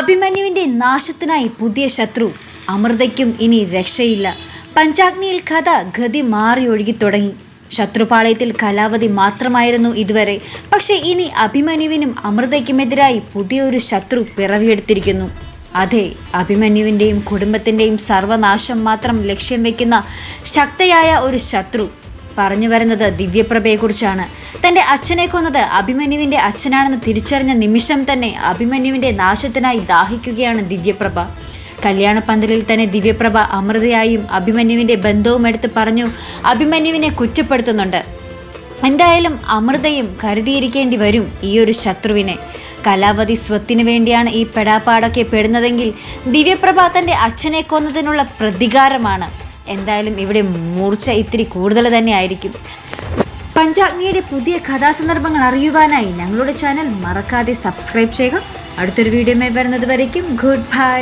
അഭിമന്യുവിൻ്റെ നാശത്തിനായി പുതിയ ശത്രു. അമൃതയ്ക്കും ഇനി രക്ഷയില്ല. പഞ്ചാഗ്നിയിൽ കഥ ഗതി മാറി ഒഴുകി തുടങ്ങി. ശത്രുപാളയത്തിൽ കലാവതി മാത്രമായിരുന്നു ഇതുവരെ. പക്ഷേ ഇനി അഭിമന്യുവിനും അമൃതയ്ക്കുമെതിരായി പുതിയൊരു ശത്രു പിറവിയെടുത്തിരിക്കുന്നു. അതെ, അഭിമന്യുവിൻ്റെയും കുടുംബത്തിൻ്റെയും സർവനാശം മാത്രം ലക്ഷ്യം വയ്ക്കുന്ന ശക്തയായ ഒരു ശത്രു. പറഞ്ഞു വരുന്നത് ദിവ്യപ്രഭയെക്കുറിച്ചാണ്. തൻ്റെ അച്ഛനെ കൊന്നത് അഭിമന്യുവിൻ്റെ അച്ഛനാണെന്ന് തിരിച്ചറിഞ്ഞ നിമിഷം തന്നെ അഭിമന്യുവിൻ്റെ നാശത്തിനായി ദാഹിക്കുകയാണ് ദിവ്യപ്രഭ. കല്യാണപ്പന്തലിൽ തന്നെ ദിവ്യപ്രഭ അമൃതയായും അഭിമന്യുവിൻ്റെ ബന്ധവും എടുത്ത് പറഞ്ഞു അഭിമന്യുവിനെ കുറ്റപ്പെടുത്തുന്നുണ്ട്. എന്തായാലും അമൃതയും കരുതിയിരിക്കേണ്ടി വരും ഈ ഒരു ശത്രുവിനെ. കലാവതി സ്വത്തിനു വേണ്ടിയാണ് ഈ പെടാപ്പാടൊക്കെ പെടുന്നതെങ്കിൽ ദിവ്യപ്രഭ തൻ്റെ അച്ഛനെ കൊന്നതിനുള്ള പ്രതികാരമാണ്. എന്തായാലും ഇവിടെ മൂർച്ച ഇത്തിരി കൂടുതൽ തന്നെ ആയിരിക്കും. പഞ്ചാഗ്നിയുടെ പുതിയ കഥാസന്ദർഭങ്ങൾ അറിയുവാനായി ഞങ്ങളുടെ ചാനൽ മറക്കാതെ സബ്സ്ക്രൈബ് ചെയ്യുക. അടുത്തൊരു വീഡിയോയുമായി വരുന്നത് വരയ്ക്കും ഗുഡ് ബൈ.